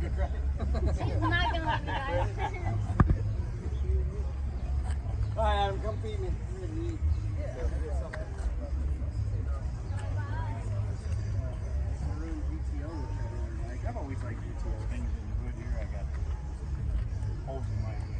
She's not gonna let me ride. Alright, Adam, come feed me. I've always liked GTO things in the hood here. I got holes in my